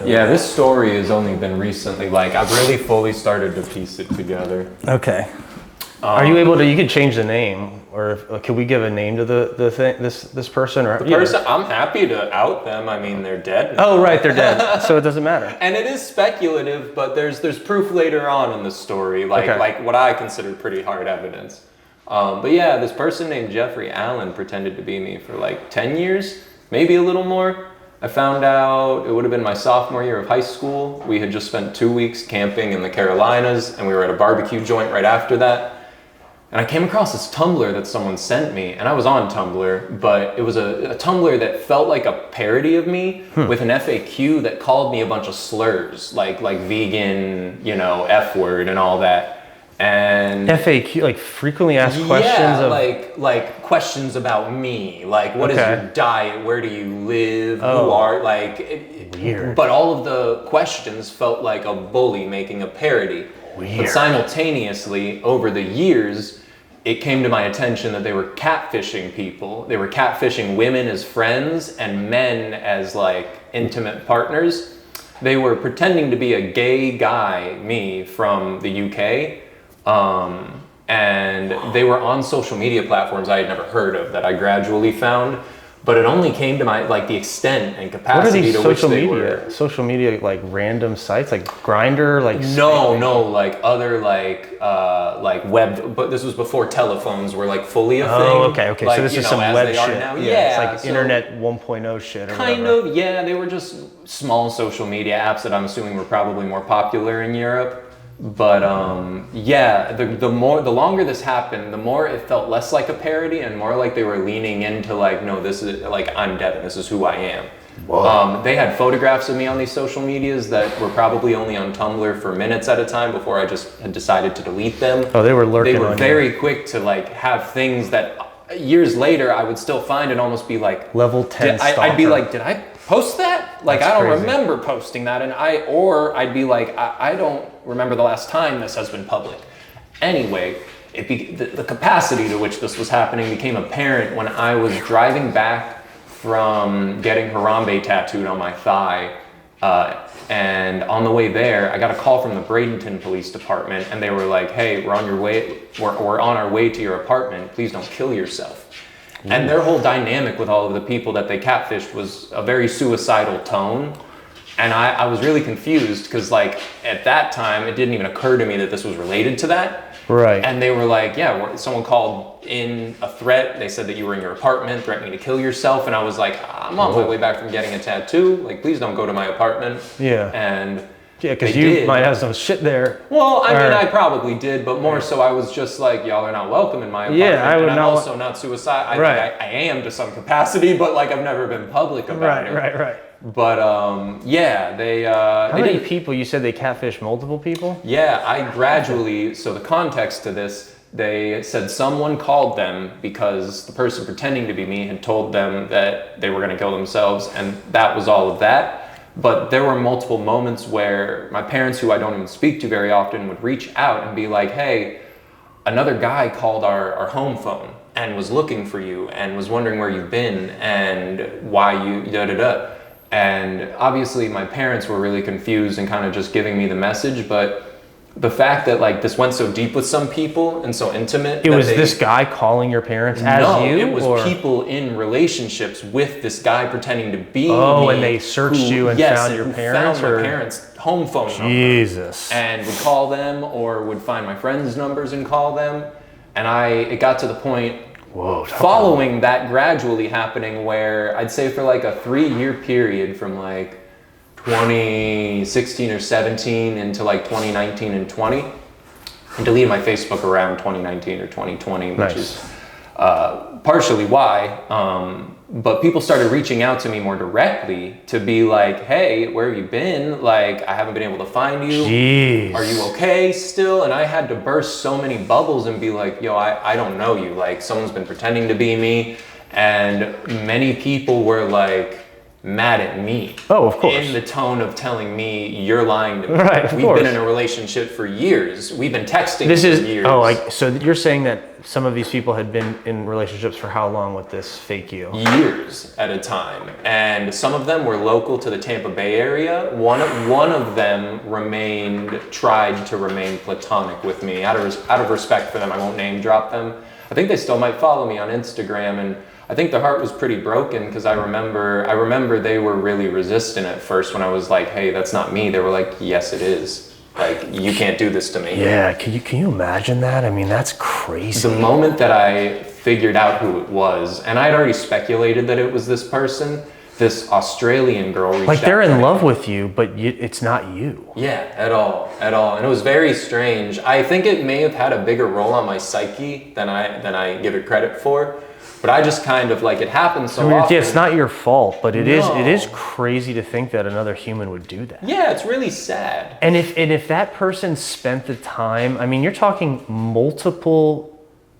Yeah, this story has only been recently, like, I've really fully started to piece it together. Okay. Are you able to, you could change the name, or could we give a name to the thing, this person? Or The person, I'm happy to out them. I mean, they're dead now. Oh, right, they're dead, so it doesn't matter. And it is speculative, but there's proof later on in the story, like what I consider pretty hard evidence. But yeah, this person named Jeffrey Allen pretended to be me for like 10 years, maybe a little more. I found out it would have been my sophomore year of high school. We had just spent 2 weeks camping in the Carolinas, and we were at a barbecue joint right after that. And I came across this Tumblr that someone sent me, and I was on Tumblr, but it was a Tumblr that felt like a parody of me with an FAQ that called me a bunch of slurs, like vegan, F word and all that. And FAQ, like frequently asked questions? Yeah, like questions about me, like what is your diet, where do you live, who are, weird. But all of the questions felt like a bully making a parody. Weird. But simultaneously, over the years, it came to my attention that they were catfishing people. They were catfishing women as friends and men as like intimate partners. They were pretending to be a gay guy, me, from the UK. And they were on social media platforms I had never heard of that I gradually found. But it only came to the extent and capacity to which they were. Social media, like random sites, like Grindr, like like other like web. But this was before telephones were like fully a thing. Oh, okay. Like, so this is some web shit. Yeah, it's like internet 1.0 shit or kind whatever. of. Yeah, they were just small social media apps that I'm assuming were probably more popular in Europe. But the longer this happened, the more it felt less like a parody and more like they were leaning into like, no, this is like, I'm Devin, this is who I am. They had photographs of me on these social medias that were probably only on Tumblr for minutes at a time before I just had decided to delete them. Oh, they were lurking. They were on very quick to like have things that years later I would still find and almost be like, level 10 stalker. I'd be like, did I post that? Like, That's I don't crazy. remember posting that. And I'd be like, I don't remember the last time this has been public. Anyway, the capacity to which this was happening became apparent when I was driving back from getting Harambe tattooed on my thigh. And on the way there, I got a call from the Bradenton Police Department, and they were like, hey, we're on our way to your apartment. Please don't kill yourself. Ooh. And their whole dynamic with all of the people that they catfished was a very suicidal tone. And I was really confused because like at that time, it didn't even occur to me that this was related to that. Right. And they were like, yeah, someone called in a threat. They said that you were in your apartment threatening to kill yourself. And I was like, I'm on my way back from getting a tattoo. Like, please don't go to my apartment. Yeah. And yeah, because you might have some shit there. Well, I mean, I probably did, but more so I was just like, y'all are not welcome in my apartment. Yeah, I would and not. I'm also not suicidal. I am to some capacity, but like I've never been public about it. Right. But yeah, they. How many people? You said they catfish multiple people? Yeah, I gradually. So the context to this, they said someone called them because the person pretending to be me had told them that they were going to kill themselves, and that was all of that. But there were multiple moments where my parents, who I don't even speak to very often, would reach out and be like, hey, another guy called our home phone and was looking for you and was wondering where you've been and why you da-da-da. And obviously my parents were really confused and kind of just giving me the message, but the fact that like this went so deep with some people and so intimate. It was this guy calling your parents as you? No, it was people in relationships with this guy pretending to be me. Oh, and they searched you and found your parents? Found my parents' home phone number. Jesus. And would call them or would find my friends' numbers and call them. And it got to the point following that gradually happening where I'd say for like a 3-year period from like 2016 or 17 into like 2019 and 20. I deleted my Facebook around 2019 or 2020, which is partially why. But people started reaching out to me more directly to be like, hey, where have you been? Like, I haven't been able to find you. Jeez. Are you okay still? And I had to burst so many bubbles and be like, yo, I don't know you. Like, someone's been pretending to be me. And many people were like, mad at me. Oh, of course. In the tone of telling me you're lying to me. Right, of We've course. been in a relationship for years. We've been texting This for is years. so you're saying that some of these people had been in relationships for how long with this fake you? Years at a time, and some of them were local to the Tampa Bay area. One of them tried to remain platonic with me out of respect for them. I won't name drop them. I think they still might follow me on Instagram, and I think their heart was pretty broken because I remember they were really resistant at first when I was like, hey, that's not me. They were like, yes, it is. Like, you can't do this to me. Yeah, can you imagine that? I mean, that's crazy. The moment that I figured out who it was, and I'd already speculated that it was this person, this Australian girl reached out. Like, they're in love with you, but it's not you. Yeah, at all. And it was very strange. I think it may have had a bigger role on my psyche than I give it credit for. But I just kind of like, it happens so often. Yeah, it's not your fault, but it is crazy to think that another human would do that. Yeah, it's really sad. And if that person spent the time, I mean, you're talking multiple.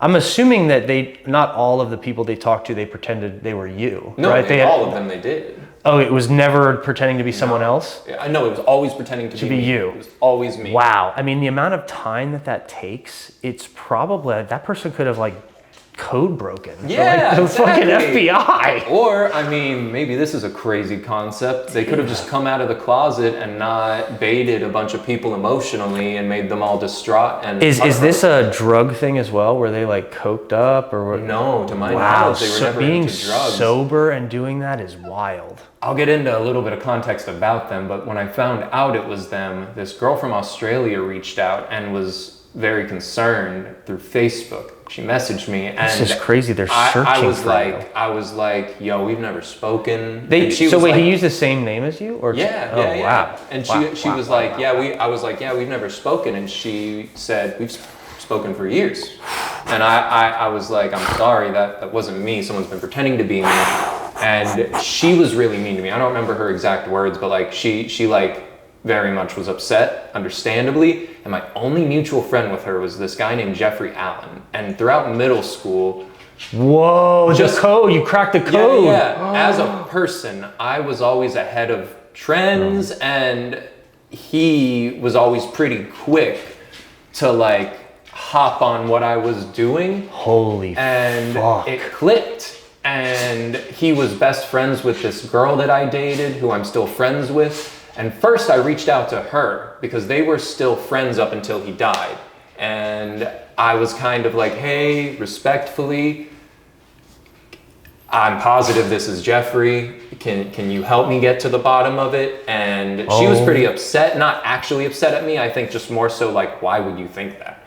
I'm assuming that not all of the people they talked to, they pretended they were you. No, right? all of them they did. Oh, it was never pretending to be someone else? I know, it was always pretending to be me. you. It was always me. Wow. I mean, the amount of time that takes, it's probably, that person could have like code broken. Yeah, the exactly. fucking FBI. Or, I mean, maybe this is a crazy concept. They could have just come out of the closet and not baited a bunch of people emotionally and made them all distraught. And is this a drug thing as well, where they like coked up or? No, to my knowledge, they were never being into drugs. Sober and doing that is wild. I'll get into a little bit of context about them, but when I found out it was them, this girl from Australia reached out and was very concerned through Facebook. She messaged me, and this is crazy. They're searching I was like, yo, we've never spoken. He used the same name as you, or yeah. Wow. And she was like, I was like, yeah, we've never spoken, and she said, we've spoken for years. And I was like, I'm sorry, that wasn't me. Someone's been pretending to be me. And she was really mean to me. I don't remember her exact words, but like she like very much was upset, understandably. And my only mutual friend with her was this guy named Jeffrey Allen. And throughout middle school, whoa, the code, you cracked the code. Yeah. Oh. As a person, I was always ahead of trends, and he was always pretty quick to like hop on what I was doing. Holy and fuck. It clicked. And he was best friends with this girl that I dated, who I'm still friends with. And first I reached out to her because they were still friends up until he died. And I was kind of like, hey, respectfully, I'm positive this is Jeffrey. Can you help me get to the bottom of it? And she was pretty upset, not actually upset at me. I think just more so like, why would you think that?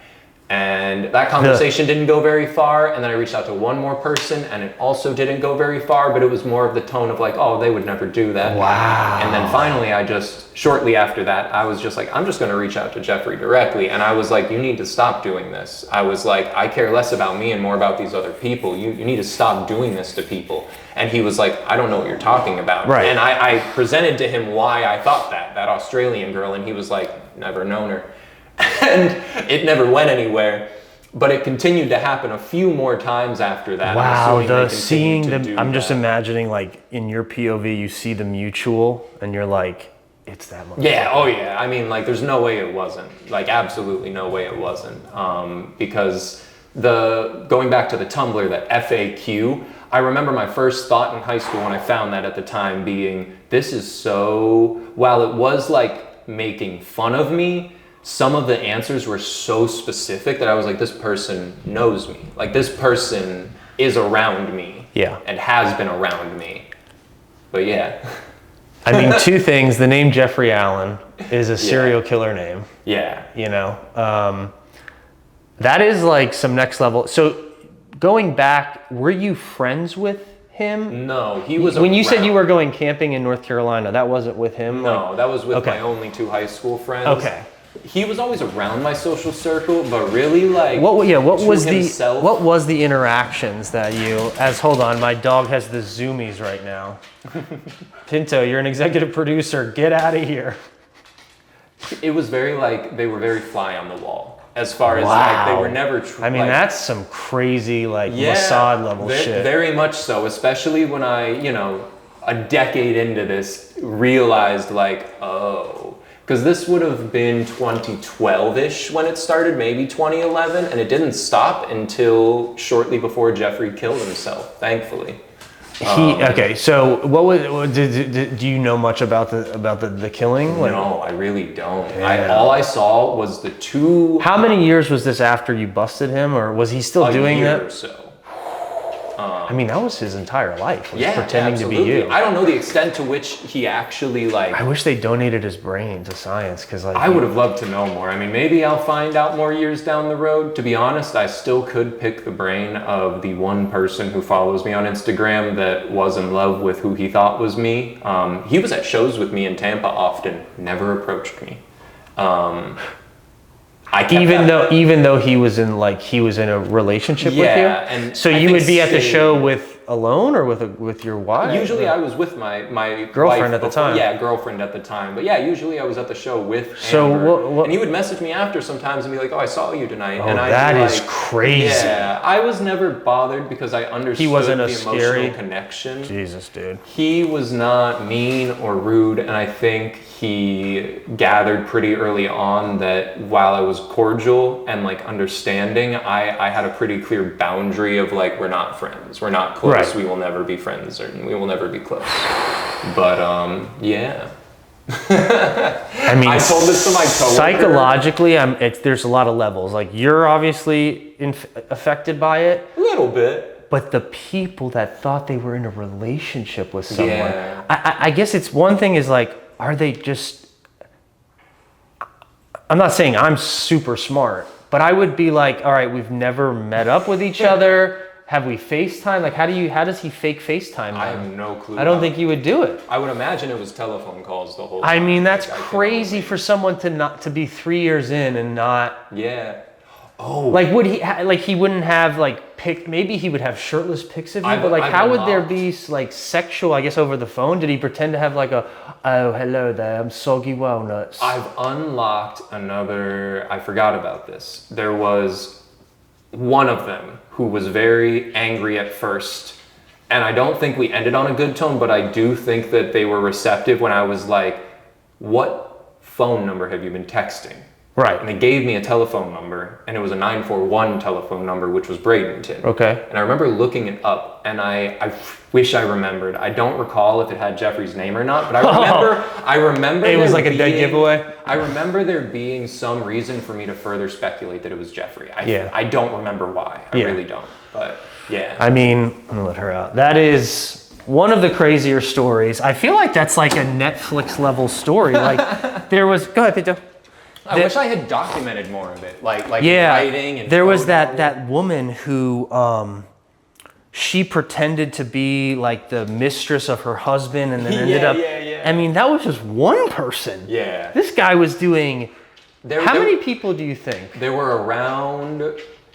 And that conversation didn't go very far. And then I reached out to one more person, and it also didn't go very far, but it was more of the tone of like, oh, they would never do that. Wow. And then finally, shortly after that, I was just like, I'm just going to reach out to Jeffrey directly. And I was like, you need to stop doing this. I was like, I care less about me and more about these other people. You need to stop doing this to people. And he was like, I don't know what you're talking about. Right. And I presented to him why I thought that Australian girl. And he was like, never known her. And it never went anywhere, but it continued to happen a few more times after that. Wow, I'm just imagining like in your POV, you see the mutual and you're like, it's that much. Yeah, oh yeah. I mean, like there's no way it wasn't. Like absolutely no way it wasn't. Because going back to the Tumblr, that FAQ, I remember my first thought in high school when I found that at the time being, while it was like making fun of me, some of the answers were so specific that I was like, this person knows me. Like this person is around me. Yeah. And has been around me. But yeah. I mean, two things. The name Jeffrey Allen is a serial killer name. Yeah. You know, that is like some next level. So going back, were you friends with him? No, he was When you said you were going camping in North Carolina, that wasn't with him? No, that was with my only two high school friends. Okay. He was always around my social circle, but really like what was the interactions that hold on, my dog has the zoomies right now. Pinto, you're an executive producer, get out of here. It was very like, they were very fly on the wall. As far as like, they were never that's some crazy like Mossad level shit. Very much so, especially when I a decade into this, realized like, oh, because this would have been 2012-ish when it started, maybe 2011, and it didn't stop until shortly before Jeffrey killed himself, thankfully. Okay, so do you know much about the killing? Like, no, I really don't. All I saw was the two. How many years was this after you busted him, or was he still doing that? A year or so. I mean, that was his entire life. Pretending to be you. I don't know the extent to which he actually like. I wish they donated his brain to science, because like I would have loved to know more. I mean, maybe I'll find out more years down the road. To be honest, I still could pick the brain of the one person who follows me on Instagram that was in love with who he thought was me. He was at shows with me in Tampa often. Never approached me. Even though he was in a relationship with you. Yeah, and so you would be at the show alone or with your wife? Usually I was with my girlfriend wife at the time. Yeah, girlfriend at the time. But yeah, usually I was at the show with Amber. And he would message me after sometimes and be like, "Oh, I saw you tonight." Oh, and that is crazy. Yeah, I was never bothered because I understood the emotional connection. Jesus, dude. He was not mean or rude, and I think he gathered pretty early on that while I was cordial and like understanding, I had a pretty clear boundary of like, we're not friends, we're not close, right. We will never be friends, or we will never be close. But yeah. I mean, I told this to my coworker. Psychologically, there's a lot of levels. Like, you're obviously affected by it. A little bit. But the people that thought they were in a relationship with someone, I guess it's one thing is like, are they just, I'm not saying I'm super smart, but I would be like, all right, we've never met up with each other. Have we FaceTime? Like, how does he fake FaceTime? I have no clue. I don't think he would do it. I would imagine it was telephone calls the whole time. I mean, that's crazy for someone to be 3 years in and not. Yeah. Oh. Like, would he, he wouldn't have maybe he would have shirtless pics of you, but like, how would there be like sexual, I guess, over the phone? Did he pretend to have like oh, hello there, I'm soggy walnuts? I've unlocked another, I forgot about this. There was one of them who was very angry at first, and I don't think we ended on a good tone, but I do think that they were receptive when I was like, what phone number have you been texting? Right. And they gave me a telephone number, and it was a 941 telephone number, which was Bradenton. Okay. And I remember looking it up, and I wish I remembered. I don't recall if it had Jeffrey's name or not, but I remember it was like a dead giveaway. I remember there being some reason for me to further speculate that it was Jeffrey. I don't remember why. I really don't. But yeah. I mean, I'm gonna let her out. That is one of the crazier stories. I feel like that's like a Netflix level story. Like go ahead, Pito. I wish I had documented more of it, like writing and. There was that woman who she pretended to be like the mistress of her husband, and then ended up. I mean, that was just one person. Yeah. This guy was doing. How many people do you think? There were around,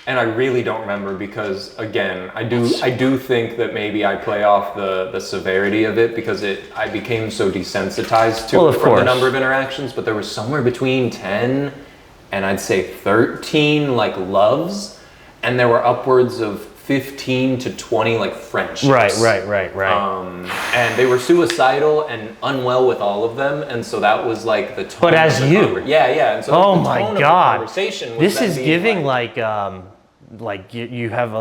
and I really don't remember because again, I do think that maybe I play off the severity of it because I became so desensitized to it from the number of interactions, but there was somewhere between 10 and I'd say 13 like loves, and there were upwards of 15 to 20 like friendships. Right. And they were suicidal and unwell with all of them, and so that was like the tone. But as you, and so oh the my tone God, of the conversation was this is giving like you have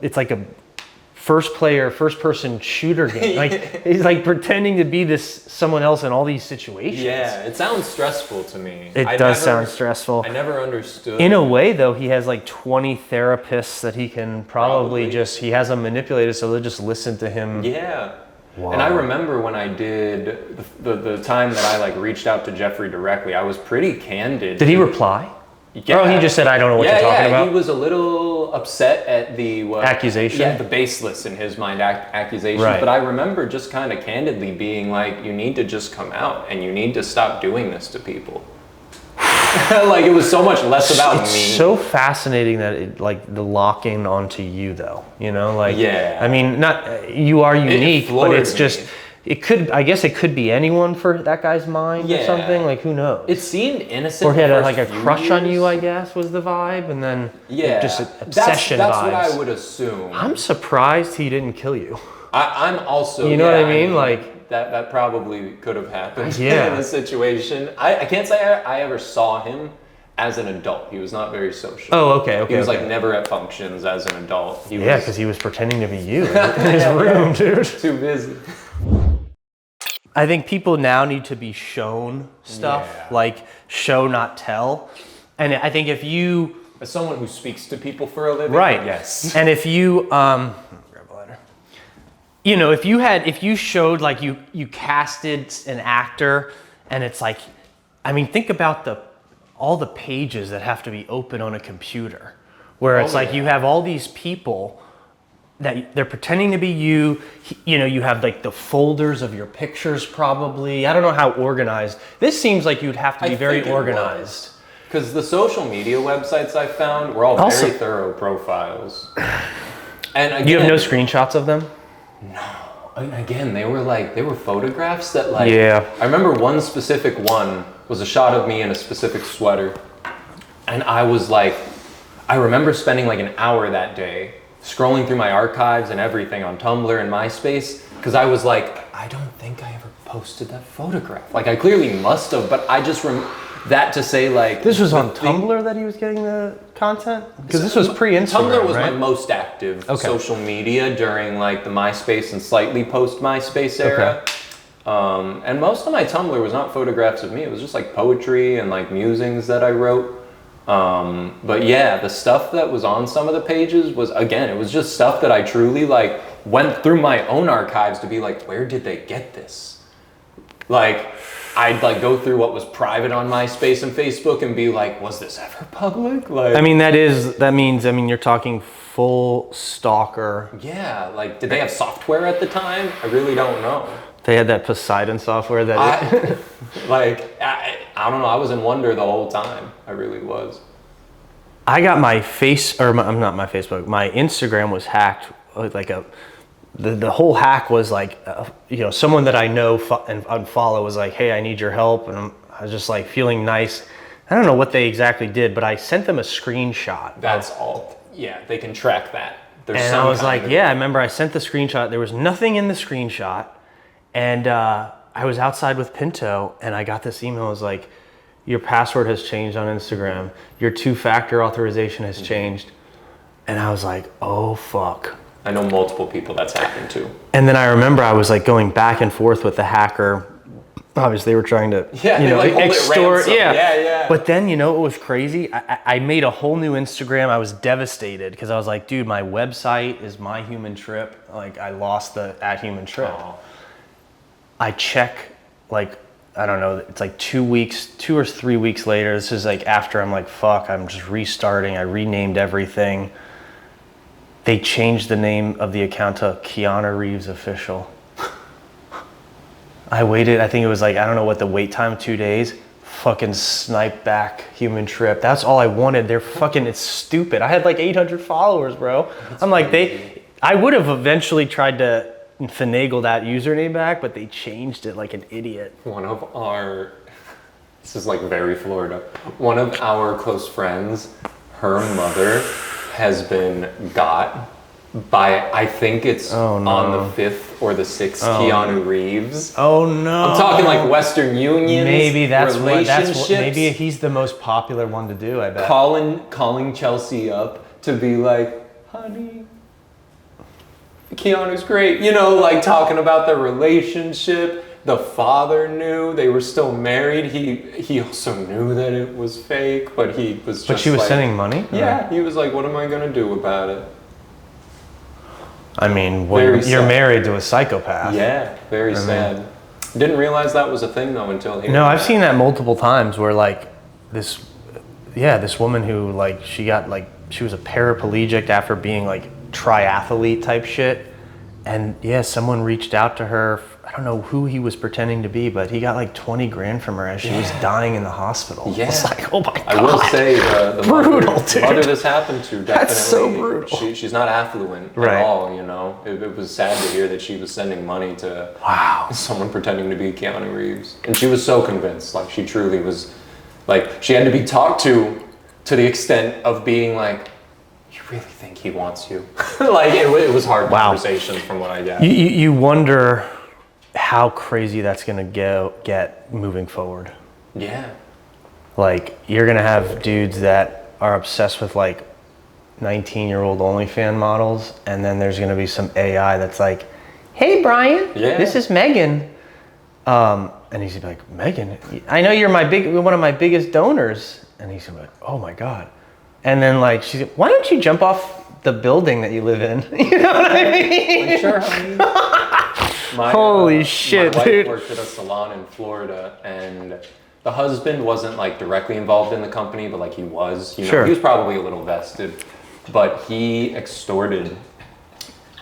it's like a first person shooter game. Like he's like pretending to be someone else in all these situations. Yeah, it sounds stressful to me. It does sound stressful. I never understood. In a way though, he has like 20 therapists that he can probably he has them manipulated so they'll just listen to him. Yeah. Wow. And I remember when I did the time that I like reached out to Jeffrey directly, I was pretty candid. Did he reply? Yeah. Oh, he just said, I don't know what you're talking about? He was a little upset at the accusation? Yeah, the baseless, in his mind, accusation. Right. But I remember just kind of candidly being like, you need to just come out and you need to stop doing this to people. Like, it was so much less about me. It's so fascinating that the locking onto you, though. You know, like, I mean, you are unique, but it's just... I guess it could be anyone for that guy's mind or something. Like, who knows? It seemed innocent. Or he had a crush on you, I guess, was the vibe, and then just obsession vibes. That's what I would assume. I'm surprised he didn't kill you. I'm also, You know what I mean? Like that probably could have happened Yeah. in a situation. I can't say I ever saw him as an adult. He was not very social. Oh, okay. He was okay. like never at functions as an adult. Yeah, because he was pretending to be you in his room, dude. too busy. I think people now need to be shown stuff, Yeah. like show, not tell. And I think if you, As someone who speaks to people for a living, right, yes. and if you, grab a lighter. You know, if you showed like you casted an actor, and it's like, I mean, think about all the pages that have to be open on a computer, where it's like you have all these people that they're pretending to be you. You know, you have like the folders of your pictures probably. I don't know how organized. This seems like you'd have to be very organized. Because the social media websites I found were all Also- very thorough profiles. And again, You have no screenshots of them? again, they were photographs that like, Yeah. I remember one specific one was a shot of me in a specific sweater. And I was like, I remember spending like an hour that day scrolling through my archives and everything on Tumblr and MySpace. Because I was like, I don't think I ever posted that photograph. Like I clearly must have, but I just that to say like. This was on Tumblr that he was getting the content? Because this was pre-Instagram, Tumblr was right? my most active Okay. social media during like the MySpace and slightly post-MySpace era. And most of my Tumblr was not photographs of me. It was just like poetry and like musings that I wrote. But yeah, the stuff that was on some of the pages was, again, it was just stuff that I truly like went through my own archives to be like, where did they get this? Like, I'd like go through what was private on MySpace and Facebook and be like, was this ever public? Like, I mean, that means you're talking full stalker. yeah, like, did they have software at the time? I really don't know. They had that Poseidon software that. I don't know. I was in wonder the whole time. I really was. I got my I'm not my Facebook. My Instagram was hacked. Like the whole hack was like, someone that I know and unfollow was like, hey, I need your help, and I was just like feeling nice. I don't know what they exactly did, but I sent them a screenshot. That's all. Yeah, they can track that. There's And I was like, I remember I sent the screenshot. There was nothing in the screenshot. And I was outside with Pinto, and I got this email. It was like, your password has changed on Instagram. Your 2-factor authorization has changed. And I was like, oh, fuck. I know multiple people that's happened to. And then I remember I was like going back and forth with the hacker. Obviously, they were trying to, extort. Yeah. But then, what was crazy? I made a whole new Instagram. I was devastated because I was like, dude, my website is My Human Trip. Like, I lost the @HumanTrip. Oh. I check, like, I don't know, it's like 2 or 3 weeks later. This is like after I'm like, fuck, I'm just restarting. I renamed everything. They changed the name of the account to Keanu Reeves Official. I waited, I think it was like, I don't know what the wait time, 2 days. Fucking snipe back Human Trip. That's all I wanted. They're fucking, it's stupid. I had like 800 followers, bro. I'm like, I would have eventually tried to finagle that username back, but they changed it like an idiot. This is like very Florida. One of our close friends, her mother has been got by, I think it's on the 5th or the 6th, Keanu Reeves. Oh no. I'm talking like Western Union. Maybe that's relationships. Maybe he's the most popular one to do, I bet. Calling Chelsea up to be like, honey, Keanu's great, like talking about their relationship. The father knew they were still married. He also knew that it was fake, but he was just. But she was sending money? Yeah, he was like, "What am I gonna do about it?" I mean, you're married to a psychopath. Yeah, very sad. Didn't realize that was a thing though until here. No, I've seen that multiple times where like this woman who like she was a paraplegic after being like triathlete type shit, and someone reached out to her. I don't know who he was pretending to be, but he got like 20 grand from her as she was dying in the hospital. Yeah. It's like, oh my God. I will say the mother this happened to, definitely. That's so brutal. She's not affluent Right. at all, It was sad to hear that she was sending money to someone pretending to be Keanu Reeves. And she was so convinced, like she truly was, like she had to be talked to the extent of being like, You really think he wants you? Like, it was hard conversations from what I get. You wonder how crazy that's gonna get moving forward. Yeah. Like, you're gonna have dudes that are obsessed with like 19-year-old OnlyFans models, and then there's gonna be some AI that's like, "Hey Brian, this is Megan," and he's gonna be like, "Megan, I know you're one of my biggest donors," and he's gonna be like, "Oh my god," and then like she's like, "Why don't you jump off the building that you live in?" You know what I mean? Like, sure, honey. Holy shit, my dude! wife worked at a salon in Florida, and the husband wasn't like directly involved in the company, but like he was. You know, he was probably a little vested. But he extorted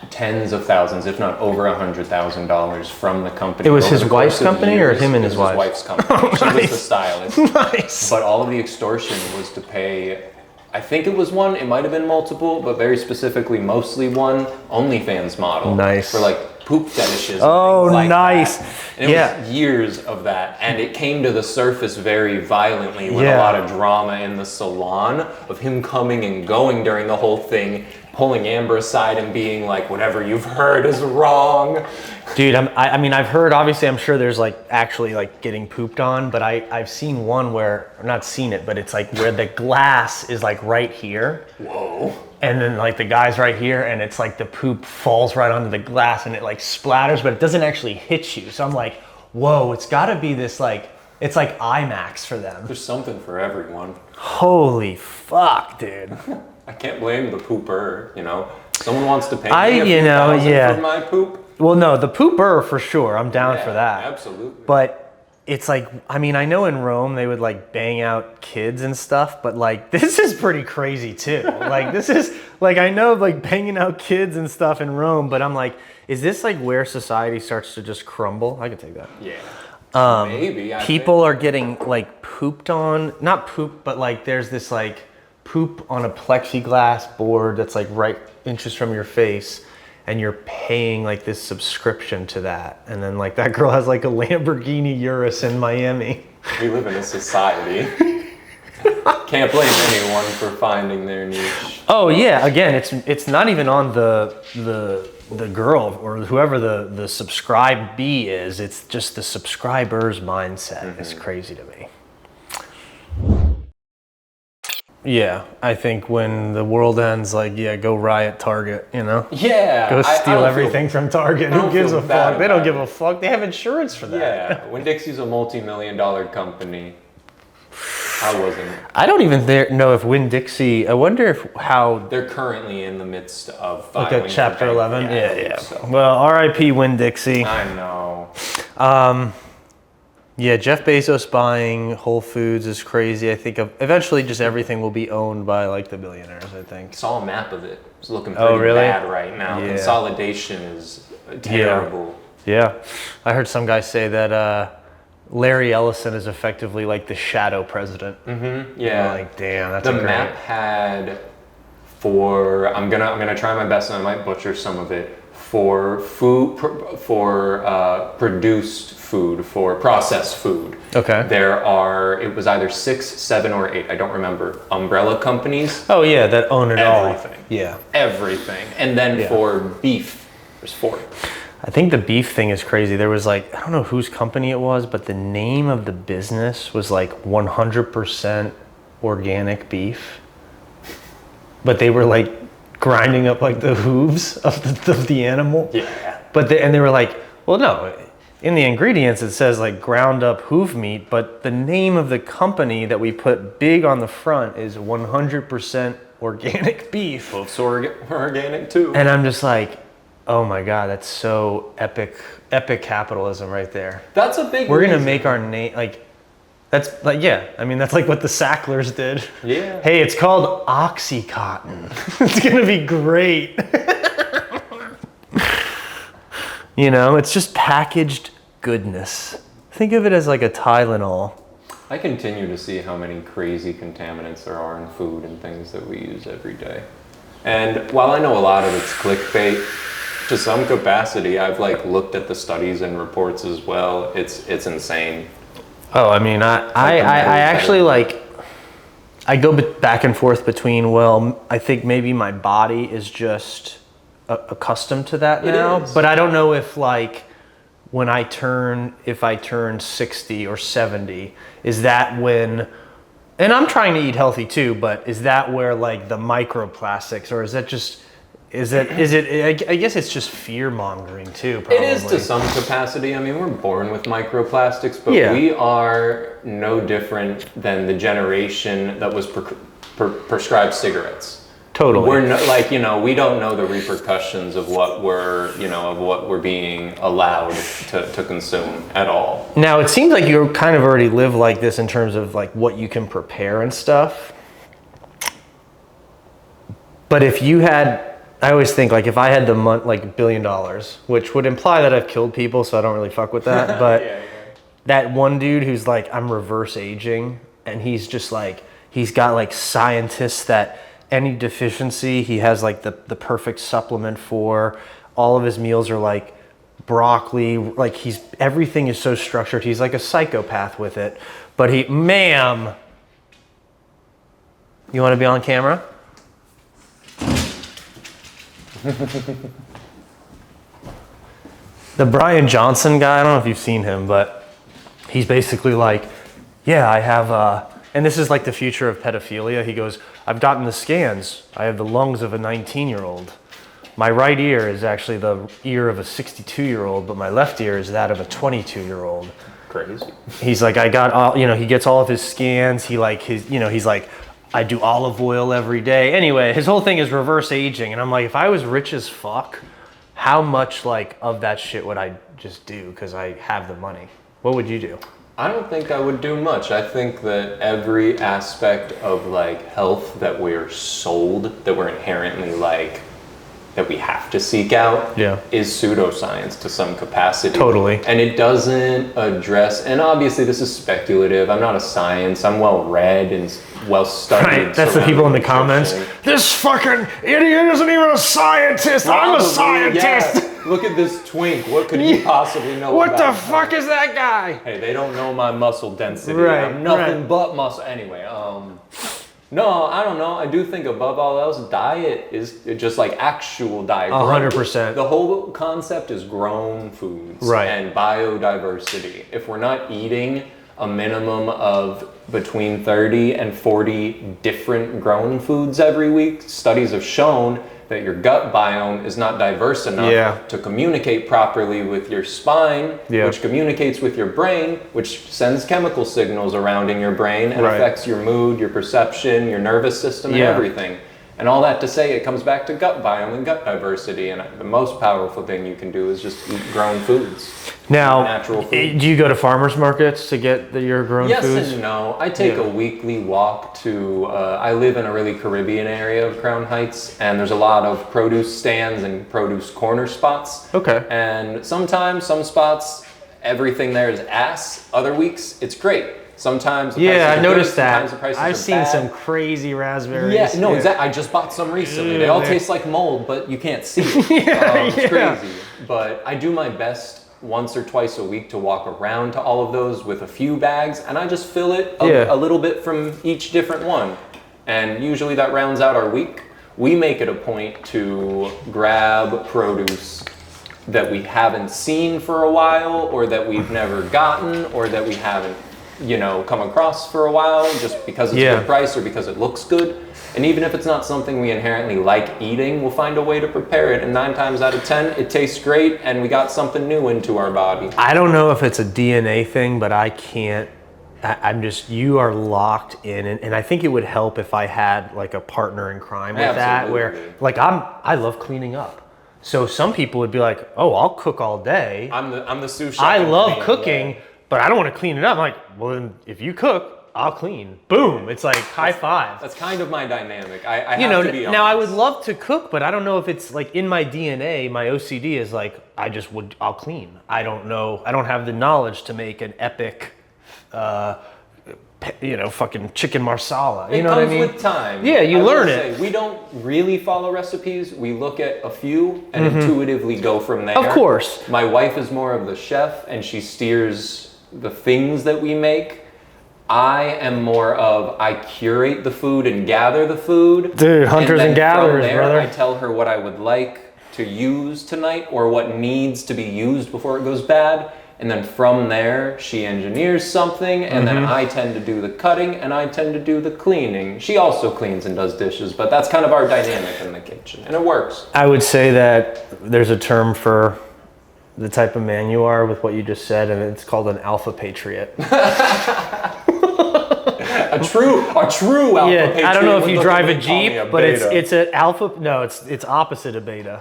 tens of thousands, if not over $100,000 from the company. It was his wife's company or him and his wife? His wife's company. She was the stylist. Nice. But all of the extortion was to pay, I think it was one, it might have been multiple, but very specifically mostly one OnlyFans model. Nice. For like poop fetishes. Oh, and things like nice. That. And it was years of that. And it came to the surface very violently with a lot of drama in the salon of him coming and going during the whole thing, pulling Amber aside and being like, "Whatever you've heard is wrong." Dude, I mean, I've heard, obviously, I'm sure there's like actually like getting pooped on, but I've seen one where, or not seen it, but it's like where the glass is like right here. Whoa. And then like the guy's right here, and it's like the poop falls right onto the glass and it like splatters, but it doesn't actually hit you. So I'm like, whoa, it's gotta be this like, it's like IMAX for them. There's something for everyone. Holy fuck, dude. I can't blame the pooper, you know. Someone wants to pay me a few thousand for my poop. Well, no, the pooper for sure. I'm down for that. Absolutely. But it's like, I mean, I know in Rome they would like bang out kids and stuff, but like this is pretty crazy too. Like this is like, I know like banging out kids and stuff in Rome, but I'm like, is this like where society starts to just crumble? I can take that. Yeah. Maybe. People are getting like pooped on, not poop, but like there's this like poop on a plexiglass board that's like right inches from your face, and you're paying like this subscription to that. And then like that girl has like a Lamborghini Urus in Miami. We live in a society. Can't blame anyone for finding their niche. Oh yeah, again, it's not even on the girl or whoever the subscribe bee is. It's just the subscriber's mindset. It's crazy to me. Yeah, I think when the world ends, like, go riot Target, you know? Yeah. Go steal everything from Target. Who gives a fuck? They don't give a fuck. They have insurance for that. Yeah, Winn-Dixie's a multi-million-dollar company. How wasn't it? I don't even know if Winn-Dixie, I wonder how... They're currently in the midst of filing. Like a Chapter 11? Yeah. So. Well, R.I.P. Winn-Dixie. I know. Yeah, Jeff Bezos buying Whole Foods is crazy. I think eventually just everything will be owned by like the billionaires, I think. Saw a map of it. It's looking pretty bad right now. Yeah. Consolidation is terrible. Yeah. I heard some guy say that Larry Ellison is effectively like the shadow president. Mm-hmm. Yeah. Like, damn, that's the map had for, I'm gonna try my best and I might butcher some of it, for food, for produced food, for processed food. Okay. It was either 6, 7, or 8, I don't remember, umbrella companies. Oh yeah, that own it all. Everything. Yeah. Everything. And then for beef, there's 4. I think the beef thing is crazy. There was like, I don't know whose company it was, but the name of the business was like 100% organic beef. But they were like grinding up like the hooves of the animal. Yeah. But they were like, well, no, in the ingredients it says like ground up hoof meat, but the name of the company that we put big on the front is 100% organic beef. Both organic too. And I'm just like, oh my God, that's so epic capitalism right there. That's a big We're gonna make our name like, that's like, yeah, I mean, that's like what the Sacklers did. Yeah. Hey, it's called Oxycontin. It's gonna be great. You know, it's just packaged goodness. Think of it as like a Tylenol. I continue to see how many crazy contaminants there are in food and things that we use every day. And while I know a lot of it's clickbait, to some capacity, I've like looked at the studies and reports as well. It's insane. Oh, I mean, I actually like, I go back and forth between, well, I think maybe my body is just accustomed to that now, but I don't know if like if I turn 60 or 70, is that when, and I'm trying to eat healthy too, but is that where like the microplastics, or is that just, is it, I guess it's just fear mongering too, probably. It is to some capacity. I mean, we're born with microplastics, but we are no different than the generation that was prescribed cigarettes. Totally. We're like, we don't know the repercussions of what we're being allowed to consume at all. Now, it seems like you kind of already live like this in terms of like what you can prepare and stuff. But if you had, I always think like if I had like $1 billion, which would imply that I've killed people, so I don't really fuck with that. But that one dude who's like, I'm reverse aging, and he's just like, he's got like scientists that any deficiency he has like the perfect supplement for. All of his meals are like broccoli, like everything is so structured. He's like a psychopath with it. But ma'am, you want to be on camera? The Brian Johnson guy, I don't know if you've seen him, but he's basically like, yeah, I have and this is like the future of pedophilia. He goes, I've gotten the scans. I have the lungs of a 19-year-old. My right ear is actually the ear of a 62-year-old, but my left ear is that of a 22-year-old. Crazy. He's like, I got all, he gets all of his scans. He's like, I do olive oil every day. Anyway, his whole thing is reverse aging. And I'm like, if I was rich as fuck, how much like of that shit would I just do? Because I have the money. What would you do? I don't think I would do much. I think that every aspect of like health that we're sold, that we're inherently like, that we have to seek out is pseudoscience to some capacity. Totally. And it doesn't address, and obviously this is speculative. I'm not a science. I'm well read and well studied. Right. That's the people in the comments. This fucking idiot isn't even a scientist. I'm a scientist. Yeah. Look at this twink. What could he possibly know What about the fuck is that guy? Hey, they don't know my muscle density. Right, I'm nothing but muscle. Anyway, no, I don't know. I do think above all else, diet is just like actual diet. 100%. The whole concept is grown foods and biodiversity. If we're not eating a minimum of between 30 and 40 different grown foods every week, studies have shown that your gut biome is not diverse enough to communicate properly with your spine, which communicates with your brain, which sends chemical signals around in your brain and affects your mood, your perception, your nervous system, and everything. And all that to say, it comes back to gut biome and gut diversity. And the most powerful thing you can do is just eat grown foods. Now, natural food. Do you go to farmers markets to get your grown foods? Yes and no. I take a weekly walk to, I live in a really Caribbean area of Crown Heights, and there's a lot of produce stands and produce corner spots. Okay. And sometimes, some spots, everything there is ass. Other weeks, it's great. Sometimes the prices I are noticed good, that. sometimes the prices I've are seen bad. some crazy raspberries. Yeah, no, exactly. I just bought some recently. They all taste like mold, but you can't see it. It's crazy. But I do my best once or twice a week to walk around to all of those with a few bags, and I just fill it a little bit from each different one. And usually that rounds out our week. We make it a point to grab produce that we haven't seen for a while, or that we've never gotten, or that we haven't come across for a while, just because it's a good price or because it looks good. And even if it's not something we inherently like eating, we'll find a way to prepare it. And 9 times out of 10, it tastes great, and we got something new into our body. I don't know if it's a DNA thing, but I can't. You are locked in, and I think it would help if I had like a partner in crime with that, where like I love cleaning up. So some people would be like, oh, I'll cook all day. I'm the sous chef. I love cooking. But I don't want to clean it up. I'm like, well, then if you cook, I'll clean. Boom. It's like high five. That's kind of my dynamic. I have to be honest. Now I would love to cook, but I don't know if it's like in my DNA, my OCD is like, I'll clean. I don't know. I don't have the knowledge to make an epic, fucking chicken marsala. You know what I mean? It comes with time. Yeah, you learn it. We don't really follow recipes. We look at a few and intuitively go from there. Of course. My wife is more of the chef, and she steers the things that we make. I am more of, I curate the food and gather the food. Dude, hunters and gatherers, from there, brother. I tell her what I would like to use tonight or what needs to be used before it goes bad. And then from there, she engineers something, and then I tend to do the cutting, and I tend to do the cleaning. She also cleans and does dishes, but that's kind of our dynamic in the kitchen, and it works. I would say that there's a term for the type of man you are with what you just said, and it's called an alpha patriot. A true alpha patriot. I don't know if you would drive a look at me, Jeep, call me a but beta. it's an alpha. No, it's opposite of beta.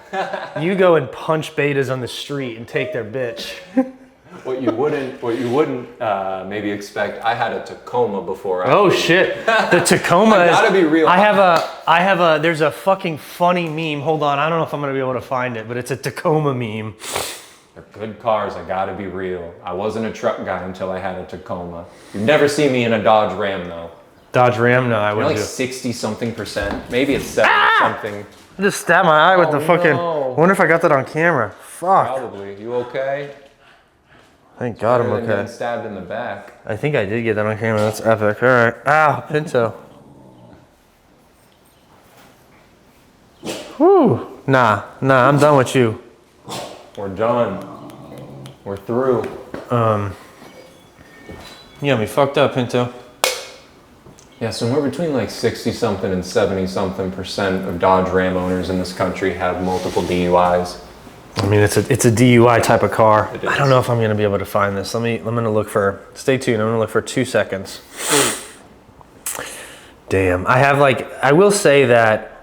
You go and punch betas on the street and take their bitch. What you wouldn't maybe expect. I had a Tacoma before. Oh shit, the Tacoma. I gotta be real. I have a. There's a fucking funny meme. Hold on, I don't know if I'm gonna be able to find it, but it's a Tacoma meme. They're good cars, I gotta be real. I wasn't a truck guy until I had a Tacoma. You'd never see me in a Dodge Ram though. Dodge Ram? No, I You're wouldn't like do. 60 something percent. Maybe it's 70 something. I just stabbed my eye with the fucking. no. I wonder if I got that on camera. Fuck. Probably. You okay? Thank God I'm Better than getting okay. stabbed in the back. I think I did get that on camera. That's epic. All right. Ah, Pinto. Whew. Nah, I'm done with you. We're done. We're through. You got me fucked up, Pinto. Yeah, somewhere between like 60 something and 70 something percent of Dodge Ram owners in this country have multiple DUIs. I mean, it's a DUI type of car. It I is. don't know if I'm gonna be able to find this. I'm gonna look for. Stay tuned. I'm gonna look for 2 seconds. Damn. I will say that.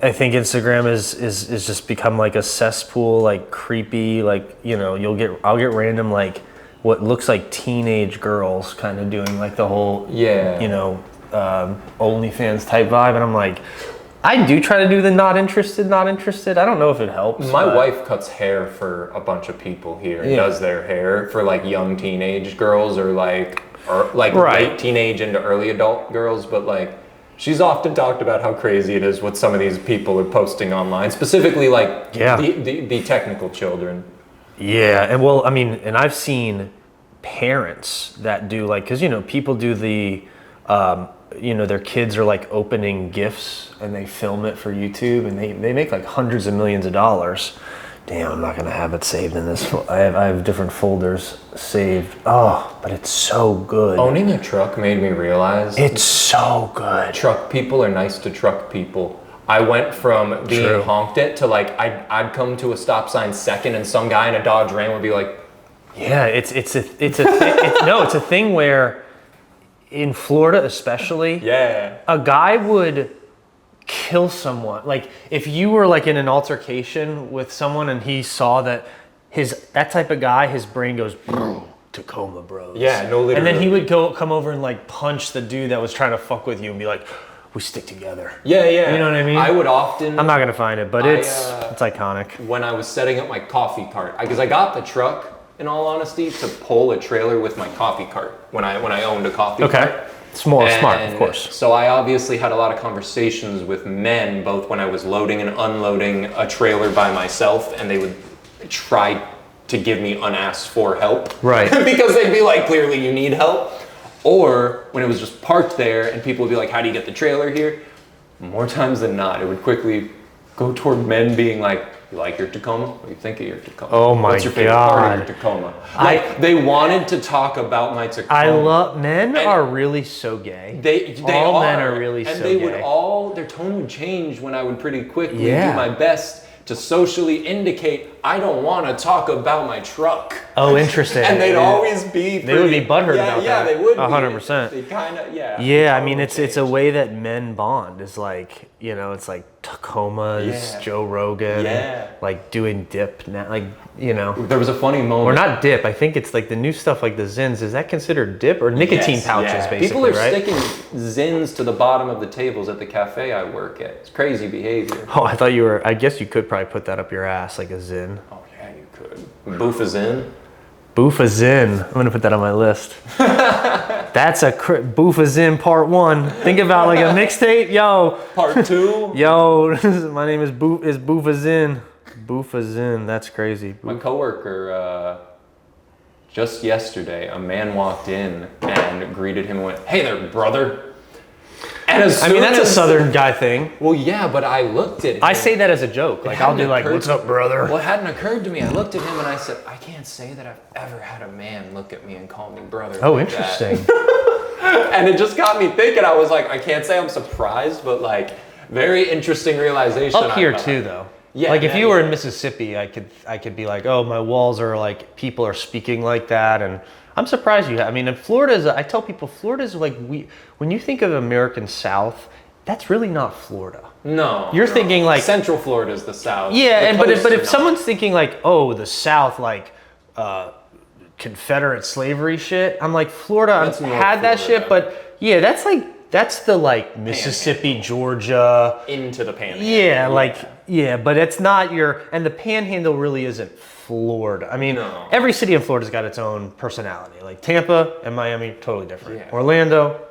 I think Instagram is just become like a cesspool, like creepy, like, you know, I'll get random like what looks like teenage girls kind of doing like the whole, Yeah. you know, OnlyFans type vibe, and I'm like, I do try to do the not interested. I don't know if it helps. My but- wife cuts hair for a bunch of people here and Yeah. does their hair for like young teenage girls or like Right. late teenage into early adult girls, but like she's often talked about how crazy it is what some of these people are posting online, specifically like Yeah. the technical children. Yeah, and well, I mean, and I've seen parents that do like, because, you know, people do the, you know, their kids are like opening gifts and they film it for YouTube, and they make like hundreds of millions of dollars. Damn, I'm not gonna have it saved in this. I have different folders saved. Oh, but it's so good. Owning a truck made me realize It's so good. truck people are nice to truck people. I went from being True. honked at to like I'd come to a stop sign second and some guy in a Dodge Ram would be like, Yeah, it's a thing where in Florida especially, yeah. a guy would kill someone. Like if you were like in an altercation with someone and he saw that that type of guy, his brain goes Tacoma bros. Yeah, no, literally. And then he would come over and like punch the dude that was trying to fuck with you and be like, we stick together. Yeah. You know what I mean? I would often, I'm not gonna find it, but it's iconic. when I was setting up my coffee cart, because I got the truck, in all honesty, to pull a trailer with my coffee cart when I owned a coffee cart. Okay. It's more smart, of And course. So I obviously had a lot of conversations with men, both when I was loading and unloading a trailer by myself, and they would try to give me unasked for help. Right. Because they'd be like, clearly you need help. Or when it was just parked there and people would be like, how do you get the trailer here? More times than not, it would quickly go toward men being like, you like your Tacoma? What do you think of your Tacoma? Oh my What's your favorite part of God. your Tacoma? Like, they wanted to talk about my Tacoma. I love men And- are really so gay. They All are. men are really and so they gay. would all, their tone would change when I would pretty quickly Yeah. do my best to socially indicate I don't want to talk about my truck. Oh, interesting. And they'd Yeah. always be They would be butthurt yeah, about yeah, that. they would be. 100%. They kind of, yeah. Yeah, I totally mean, it's a changed. way that men bond. Is like, you know, it's like Tacomas, Yeah. Joe Rogan, Yeah. like doing dip now, like, you know, There was a funny moment. or not dip. I think it's like the new stuff, like the Zins. Is that considered dip or nicotine Yes, pouches? yeah. Basically, People are right? sticking Zins to the bottom of the tables at the cafe I work at. It's crazy behavior. Oh, I thought you were. I guess you could probably put that up your ass like a Zin. Oh yeah, you could. Boof is in. Boofa Zin. I'm gonna put that on my list. That's a Boofa Zin part 1. Think about like a mixtape, yo. Part 2. Yo, my name is Boofa Zin. Boofa Zin. That's crazy. My coworker just yesterday, a man walked in and greeted him and went, "Hey there, brother." And I mean, that's a Southern guy thing. Well, yeah, but I looked at him. I say that as a joke. Like, I'll do like, "What's up, brother?" Well, it hadn't occurred to me. I looked at him and I said, I can't say that I've ever had a man look at me and call me brother. Oh, like interesting. And it just got me thinking. I was like, I can't say I'm surprised, but like, very interesting realization. Up here too, though. Yeah. Like if you were in Mississippi, I could be like, oh, my walls are like, people are speaking like that, and I'm surprised you have. I mean, in Florida, I tell people, Florida's like, when you think of American South, that's really not Florida. No. You're thinking like Central Florida is the South. Yeah, but if someone's thinking like, oh, the South, like Confederate slavery shit, I'm like, Florida, I've had that shit, but yeah, that's the like Mississippi, Panhandle. Georgia. Into the Panhandle. Yeah, but it's not and the Panhandle really isn't Florida. I mean, every city in Florida's got its own personality. Like Tampa and Miami, totally different. Yeah. Orlando,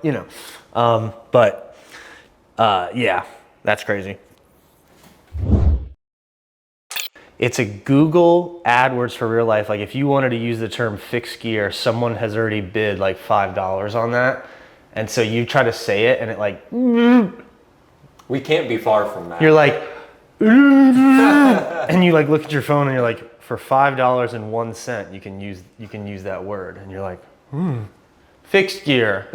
yeah, that's crazy. It's a Google AdWords for real life. Like if you wanted to use the term fixed gear, someone has already bid like $5 on that. And so you try to say it and it like, we can't be far from that. You're like, and you like look at your phone and you're like, for $5.01, you can use that word. And you're like, fixed gear.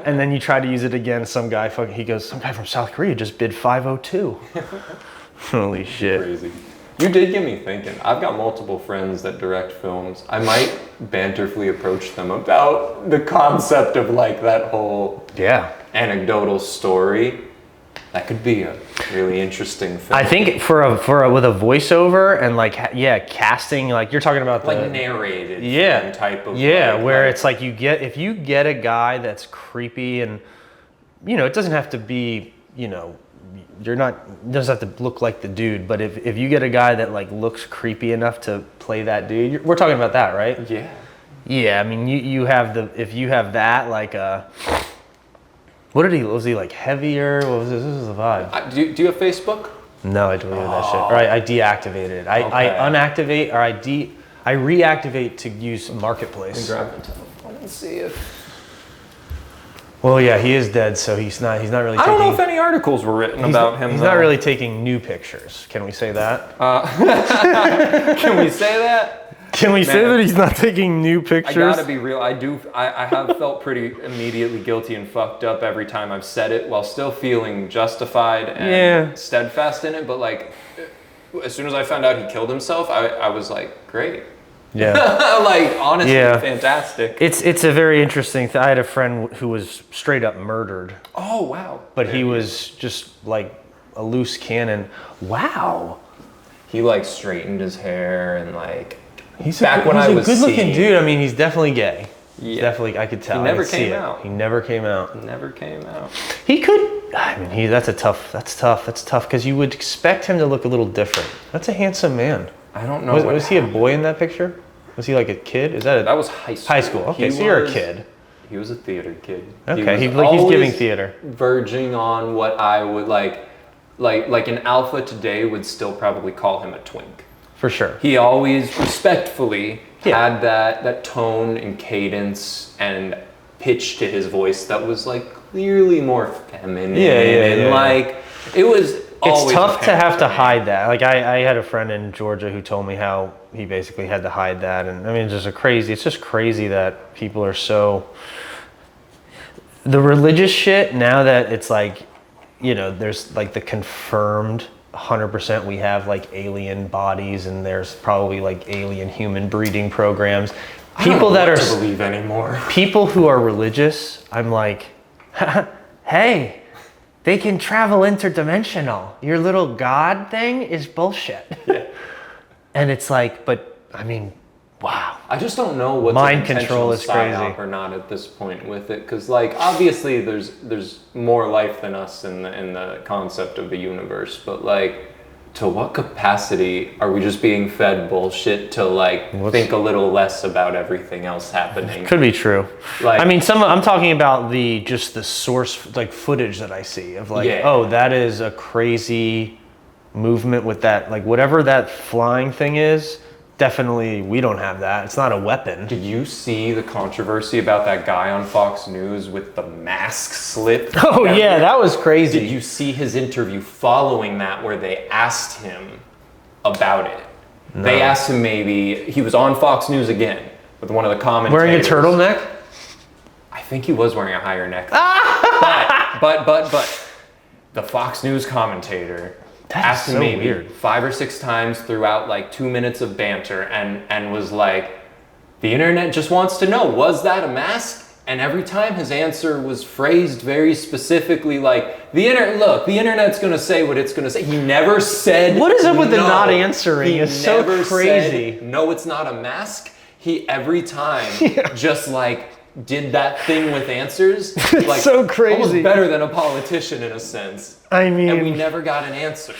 And then you try to use it again. Some guy from South Korea just bid 502. Holy shit. Crazy. You did get me thinking. I've got multiple friends that direct films. I might banterfully approach them about the concept of like that whole anecdotal story. That could be a really interesting film. I think with a voiceover and like casting, like you're talking about like narrated type of where it's like if you get a guy that's creepy and it doesn't have to be it doesn't have to look like the dude, but if you get a guy that like looks creepy enough to play that dude, we're talking about that, right? Yeah, I mean if you have that like was he like heavier? What was this? This is the vibe. Do you have Facebook? No, I deleted that shit. Or I deactivated it. I unactivate or I reactivate to use Marketplace. Let's see if. Well, yeah, he is dead, so he's not really. I don't know if any articles were written about him. He's not really taking new pictures. Can we say that? Can we say that? Can we say that he's not taking new pictures? I gotta be real. I have felt pretty immediately guilty and fucked up every time I've said it, while still feeling justified and steadfast in it. But like, as soon as I found out he killed himself, I was like, great. Yeah. Like, honestly, fantastic. It's a very interesting thing. I had a friend who was straight up murdered. Oh, wow. But he was just like a loose cannon. Wow. He like straightened his hair and like, he's a good looking dude. I mean, he's definitely gay. Yeah. Definitely, I could tell. He never came out. He never came out. He could, I mean, that's tough because you would expect him to look a little different. That's a handsome man. I don't know. Was he a boy in that picture? Was he like a kid? That was high school. High school. Okay, so you're a kid. He was a theater kid. Okay, he's giving theater. Verging on what I would like an alpha today would still probably call him a twink. For sure. He always respectfully had that tone and cadence and pitch to his voice that was like clearly more feminine. It was. It's tough to have to hide that. Like I had a friend in Georgia who told me how he basically had to hide that, and I mean it's just crazy that people are so. The religious shit now that it's like, there's like the confirmed 100% we have like alien bodies and there's probably like alien human breeding programs. People that are to believe anymore. People who are religious, I'm like, hey. They can travel interdimensional. Your little God thing is bullshit. Yeah. And it's like, but I mean, wow. I just don't know what's mind control is crazy or not at this point with it, because like obviously there's more life than us in the concept of the universe, but like to what capacity are we just being fed bullshit to like think a little less about everything else happening? Could be true. Like, I mean, I'm talking about the source like footage that I see of like, oh, that is a crazy movement with that, like whatever that flying thing is, definitely, we don't have that. It's not a weapon. Did you see the controversy about that guy on Fox News with the mask slip? Oh yeah, that was crazy. Did you see his interview following that where they asked him about it? No. They asked him he was on Fox News again with one of the commentators. Wearing a turtleneck? I think he was wearing a higher neck. but the Fox News commentator asked him maybe 5 or 6 times throughout like 2 minutes of banter and was like, the internet just wants to know, was that a mask? And every time his answer was phrased very specifically like, the internet's gonna say what it's gonna say. He never said, what is up with the not answering? It's so crazy. Said, no, it's not a mask. He every time just like did that thing with answers. Like, so crazy. Almost better than a politician in a sense. I mean, and we never got an answer.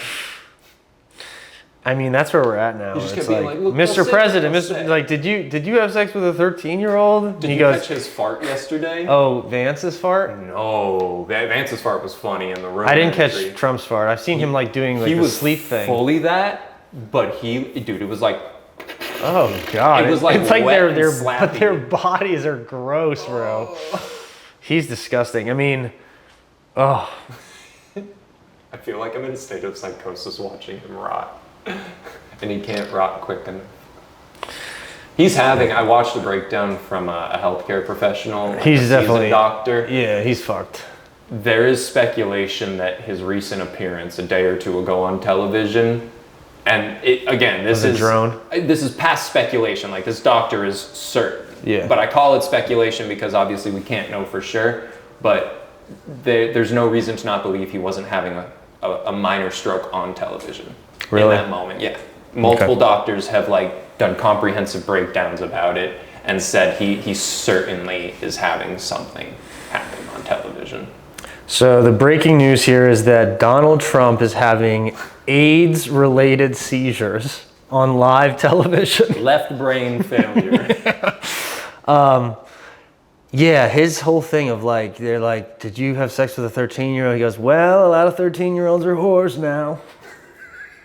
I mean, that's where we're at now. It's like, Mr. President, like, did you have sex with a 13-year-old? Did you catch his fart yesterday? Oh, Vance's fart? No, Vance's fart was funny in the room. I didn't catch Trump's fart. I've seen him like doing like the sleep thing. Fully that, but it was like. Oh God! It was like it's like but their bodies are gross, bro. He's disgusting. I mean, I feel like I'm in a state of psychosis watching him rot. And he can't rot quick enough. I watched a breakdown from a healthcare professional. He's definitely a doctor. Yeah, he's fucked. There is speculation that his recent appearance a day or two ago on television, and this is a drone. This is past speculation. Like, this doctor is certain. Yeah. But I call it speculation because obviously we can't know for sure. But there's no reason to not believe he wasn't having a minor stroke on television. Really? In that moment, yeah. Multiple doctors have like done comprehensive breakdowns about it and said he certainly is having something happen on television. So the breaking news here is that Donald Trump is having AIDS-related seizures on live television. Left brain failure. Yeah, his whole thing of like, they're like, did you have sex with a 13-year-old? He goes, well, a lot of 13-year-olds are whores now.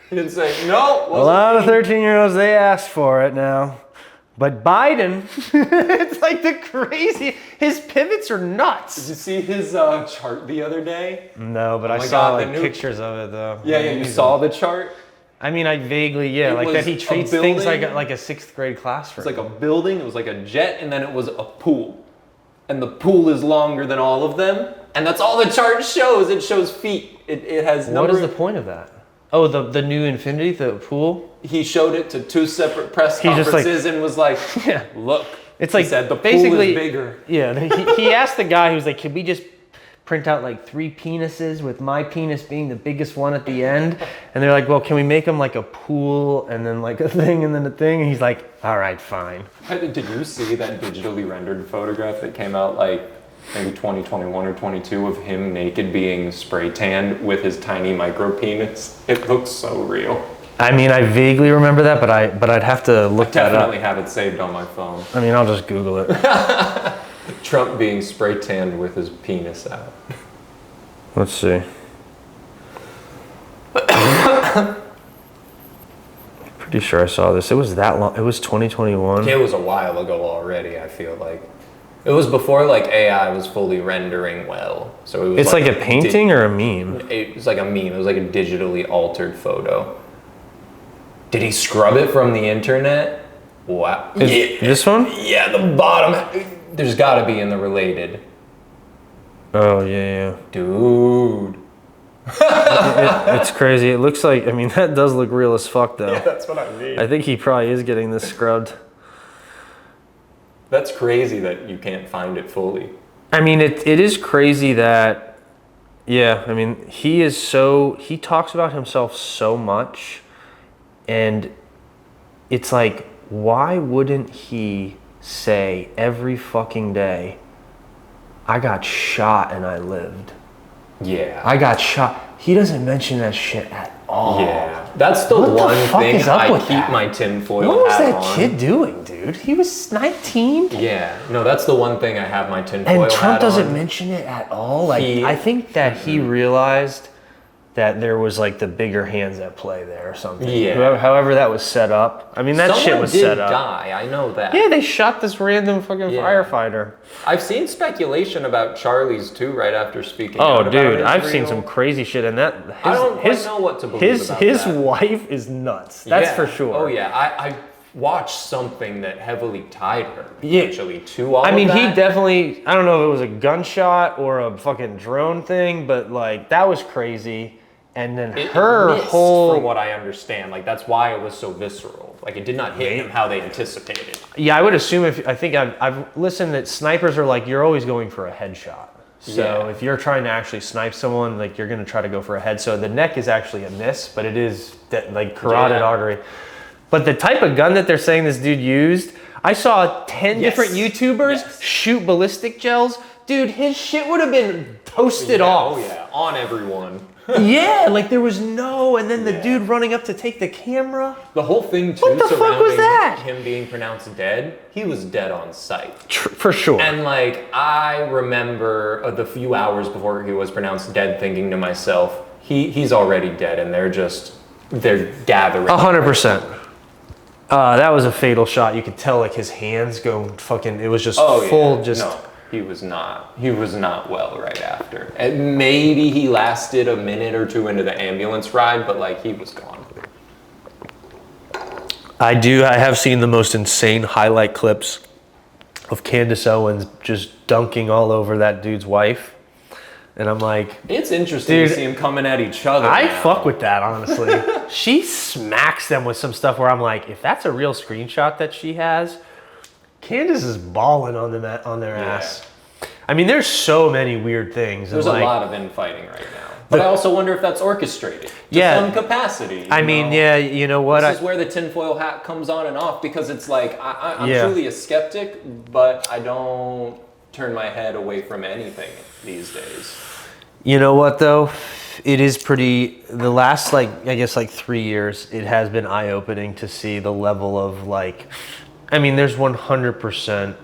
He didn't say, no. A lot of 13-year-olds, they asked for it now. But Biden, it's like the crazy, his pivots are nuts. Did you see his chart the other day? No, but I saw pictures of it though. Yeah, you saw the chart? I mean, I vaguely, like that he treats things like a 6th grade classroom. It's like a building, it was like a jet, and then it was a pool. And the pool is longer than all of them. And that's all the chart shows. It shows feet. It has What is the point of that? Oh, the new infinity, the pool? He showed it to 2 separate press conferences and was like, look. It's like, he said, the basically, pool is bigger. Yeah, he asked the guy who's like, can we just print out like 3 penises with my penis being the biggest one at the end? And they're like, well, can we make them like a pool and then like a thing and then a thing? And he's like, all right, fine. Did you see that digitally rendered photograph that came out like maybe 2021 or 22 of him naked being spray tanned with his tiny micro penis? It looks so real. I mean, I vaguely remember that, but I'd have to look that up. I definitely have it saved on my phone. I mean, I'll just Google it. Trump being spray tanned with his penis out. Let's see. Pretty sure I saw this. It was that long. It was 2021. It was a while ago already, I feel like. It was before like AI was fully rendering well. So it was It's like a painting or a meme? It was like a meme. It was like a digitally altered photo. Did he scrub it from the internet? Wow. This one? Yeah, the bottom. There's got to be in the related. Oh, yeah. Dude. It's crazy. It looks like, I mean, that does look real as fuck, though. Yeah, that's what I mean. I think he probably is getting this scrubbed. That's crazy that you can't find it fully. I mean, it is crazy that, yeah, I mean, he talks about himself so much, and it's like, why wouldn't he say every fucking day, I got shot and I lived? Yeah. I got shot. He doesn't mention that shit at all. Yeah. That's the one thing I keep my tinfoil hat on. What was that kid doing, dude? He was 19? Yeah. No, that's the one thing I have my tinfoil hat on. And Trump doesn't mention it at all? Like, I think that he realized that there was like the bigger hands at play there or something. Yeah. However that was set up. I mean, that shit was set up. Someone did die, I know that. Yeah, they shot this random fucking firefighter. I've seen speculation about Charlie's too right after speaking Oh, out about dude, Israel. I've seen some crazy shit, and that I don't quite know what to believe about his that. wife is nuts. That's for sure. Oh yeah, I watched something that heavily tied her Yeah. potentially to all I mean, of he that. definitely, I don't know if it was a gunshot or a fucking drone thing, but like that was crazy. And then It her missed, whole, from what I understand, like that's why it was so visceral. Like it did not hit him how they anticipated. yeah, I would assume I've listened that snipers are like, you're always going for a headshot. So Yeah. if you're trying to actually snipe someone, like you're going to try to go for a head. So the neck is actually a miss, but it is that like carotid artery. But the type of gun that they're saying this dude used, I saw 10 different YouTubers shoot ballistic gels. Dude, his shit would have been toasted off. Oh yeah, on everyone. Yeah, like there was no, and then the dude running up to take the camera. The whole thing too What the fuck was surrounding that? him being pronounced dead, he was dead on sight. For sure. And like I remember the few hours before he was pronounced dead thinking to myself, he's already dead and they're gathering. 100%. That was a fatal shot. You could tell like his hands go fucking, it was just full, just. No, he was not well right after. And maybe he lasted a minute or two into the ambulance ride, but like he was gone. I have seen the most insane highlight clips of Candace Owens just dunking all over that dude's wife. And I'm like, it's interesting to see them coming at each other. I now. fuck with that, honestly. She smacks them with some stuff where I'm like, if that's a real screenshot that she has, Candace is balling on their ass. I mean, there's so many weird things. There's a lot of infighting right now. But I also wonder if that's orchestrated to some capacity. I mean, you know what? This is where the tinfoil hat comes on and off because it's like, I'm truly a skeptic, but I don't turn my head away from anything these days. You know what though? It is pretty, the last like, I guess like 3 years, it has been eye-opening to see the level of like, I mean, there's 100%,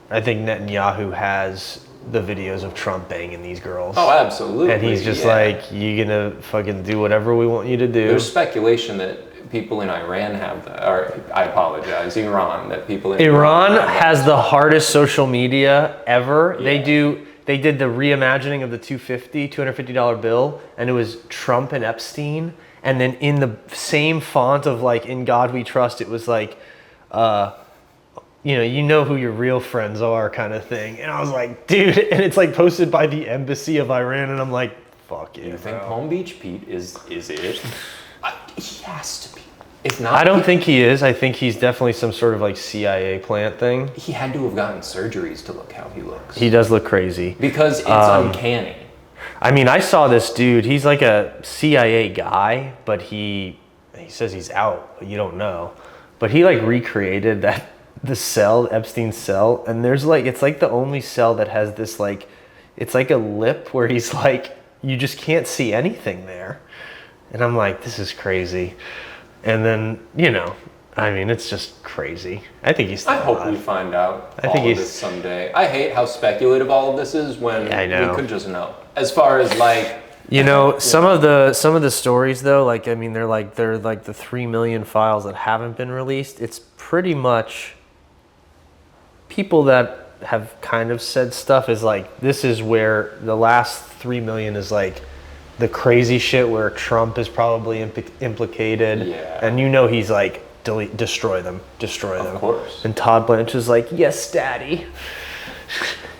I think Netanyahu has the videos of Trump banging these girls. Oh, absolutely. And he's just like, you gonna fucking do whatever we want you to do. There's speculation that people in Iran have that, or I apologize, Iran, that people in Iran has the hardest social media ever. Yeah. They did the reimagining of the $250 bill, and it was Trump and Epstein. And then in the same font of like, "In God We Trust," it was like, you know who your real friends are kind of thing. And I was like, dude, and it's like posted by the embassy of Iran. And I'm like, fuck You you, think bro. Palm Beach Pete is it? He has to be. If not, I don't think he is. I think he's definitely some sort of like CIA plant thing. he had to have gotten surgeries to look how he looks. He does look crazy. Because it's uncanny. I mean, I saw this dude. He's like a CIA guy, but he says he's out, but you don't know. But he like recreated the cell, Epstein's cell, and there's like, it's like the only cell that has this like, it's like a lip where he's like, you just can't see anything there. And I'm like, this is crazy. And then, I mean, it's just crazy. I think he's still I hope alive. we find out I think all of he's- this someday. I hate how speculative all of this is when I know. we could just know. As far as like, Some of the stories though, like I mean, they're like the 3 million files that haven't been released. It's pretty much people that have kind of said stuff is like, this is where the last 3 million is like the crazy shit where Trump is probably implicated. Yeah. And he's like, destroy them. of course. And Todd Blanche is like, yes, daddy.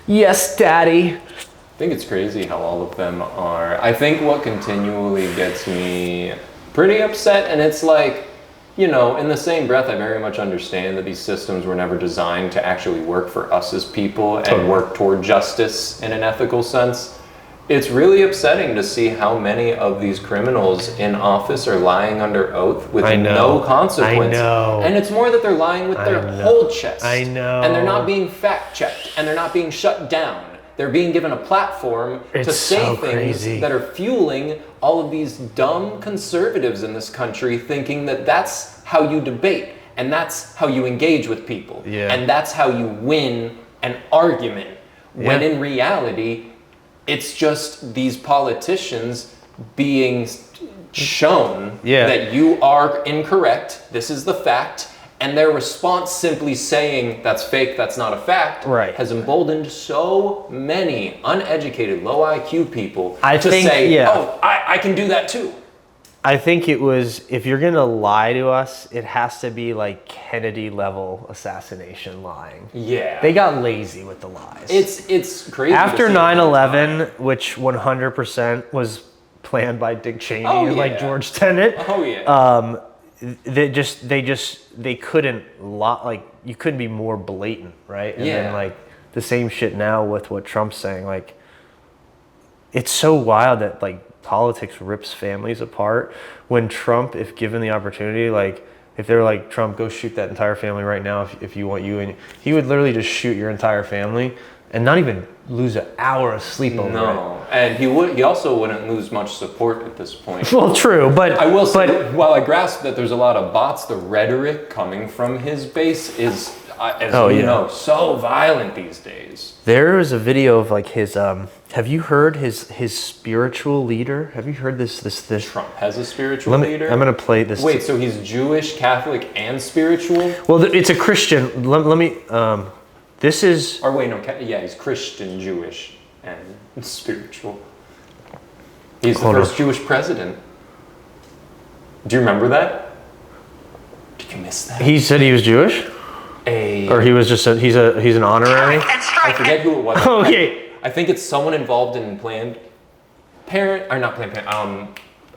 Yes, daddy. I think it's crazy how all of them are. I think what continually gets me pretty upset, and it's like, in the same breath, I very much understand that these systems were never designed to actually work for us as people and work toward justice in an ethical sense. It's really upsetting to see how many of these criminals in office are lying under oath with no consequence. I know. And it's more that they're lying with their whole chest. I know. And they're not being fact checked, and they're not being shut down. They're being given a platform to say so things crazy. that are fueling all of these dumb conservatives in this country thinking that that's how you debate and that's how you engage with people. Yeah. And that's how you win an argument. When Yeah. in reality, it's just these politicians being shown that you are incorrect. This is the fact. And their response simply saying that's fake, that's not a fact, has emboldened so many uneducated, low IQ people to say, oh, I can do that too. I think it was, if you're going to lie to us, it has to be like Kennedy level assassination lying. Yeah. They got lazy with the lies. It's crazy. After 9/11, which 100% was planned by Dick Cheney and like George Tenet. Oh yeah. They couldn't like, you couldn't be more blatant, right? And then like the same shit now with what Trump's saying. Like, it's so wild that like politics rips families apart. When Trump, if given the opportunity, like if they're like, Trump, go shoot that entire family right now if you want you, and he would literally just shoot your entire family and not even lose an hour of sleep over it. And he also wouldn't lose much support at this point. Well, true, but I will say, while I grasp that there's a lot of bots, the rhetoric coming from his base is, as you know, so violent these days. There is a video of like his, have you heard his spiritual leader? Have you heard this? Trump has a spiritual leader? I'm going to play this. Wait, so he's Jewish, Catholic, and spiritual? Well, it's a Christian. Let me, this is... Or wait, no, he's Christian, Jewish, and spiritual. He's the first Jewish president. Do you remember that? Did you miss that? He said he was Jewish? Or he was just he's an honorary? I forget who it was. Okay. I think it's someone involved in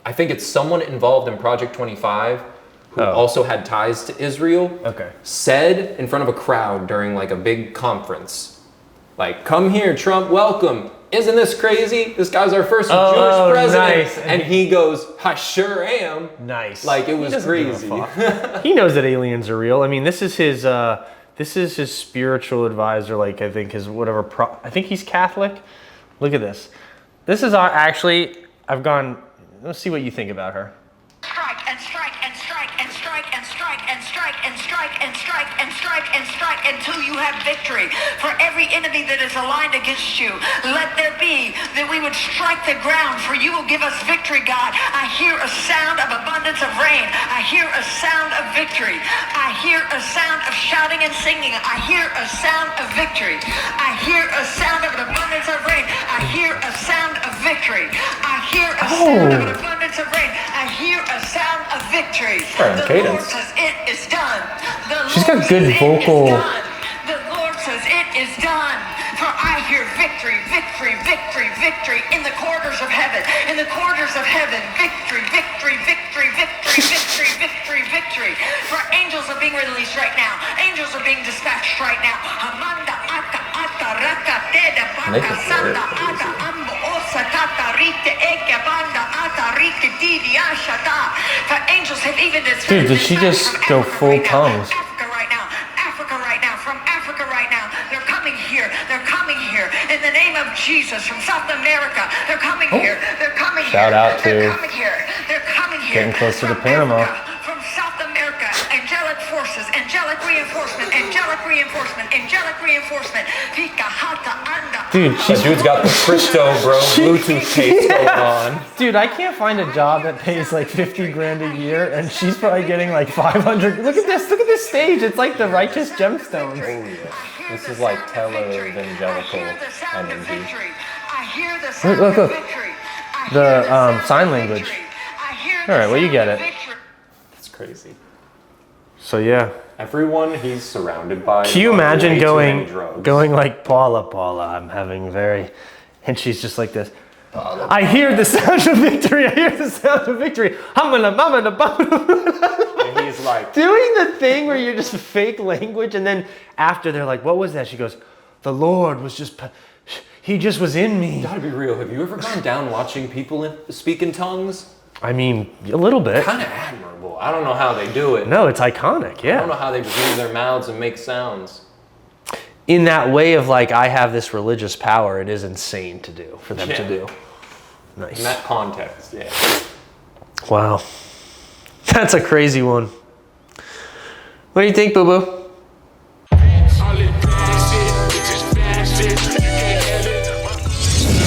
I think it's someone involved in Project 25 who also had ties to Israel. Okay. Said in front of a crowd during like a big conference, like, come here, Trump, welcome. Isn't this crazy? This guy's our first Jewish president. Nice. And he goes, I sure am. Nice. Like, it was crazy. He knows that aliens are real. I mean, this is his spiritual advisor, like, I think his whatever, I think he's Catholic. Look at this. This is let's see what you think about her. Strike and strike and strike and strike and strike and strike and strike and strike and strike and strike until you have victory. For every enemy that is aligned against you, let there be that we would strike the ground, for you will give us victory, God. I hear a sound of abundance of rain. I hear a sound of victory. I hear a sound of shouting and singing. I hear a sound of victory. I hear a sound of an abundance of rain. I hear a sound of victory. I hear a sound of an abundance of rain. I hear a sound of victory. The Lord says it is done. She's got good vocal. The Lord says it is done. For I hear victory, victory, victory, victory in the corridors of heaven. In the corridors of heaven, victory, victory, victory, victory, victory, victory, victory. For angels are being released right now. Angels are being dispatched right now. Amanda ata ata raka teda baka santa ata ambo osa tata rite eke banda ata rite didi ashata. For angels have even dispatched. Dude, did she just go full tongues? They're coming here in the name of Jesus from South America. They're coming here. They're coming here. Shout out to They're coming here. They're coming here. Getting closer to From Panama. Africa, from South America, angelic forces, angelic reinforcement, angelic reinforcement, angelic reinforcement. Dude, dude's got the Cristo, bro. Bluetooth case going on. Dude, I can't find a job that pays like 50 grand a year, and she's probably getting like 500. Look at this. Look at this stage. It's like the righteous gemstones. Oh, yeah. This is like tele-evangelical energy. Look. The sign language. All right, well, you get it. That's crazy. So yeah. Everyone he's surrounded by. Can you imagine going like, Paula, I'm having and she's just like this. I hear the sound of victory. I hear the sound of victory. And he's like doing the thing where you're just fake language, and then after they're like, what was that? She goes, the Lord was he just was in me. You gotta be real. Have you ever gone down watching people speak in tongues? I mean, a little bit. Kind of admirable. I don't know how they do it. No, it's iconic, yeah. I don't know how they just use their mouths and make sounds. In that way of like, I have this religious power, it is insane to do, for them to do. Nice. In that context, yeah. Wow. That's a crazy one. What do you think, Boo Boo?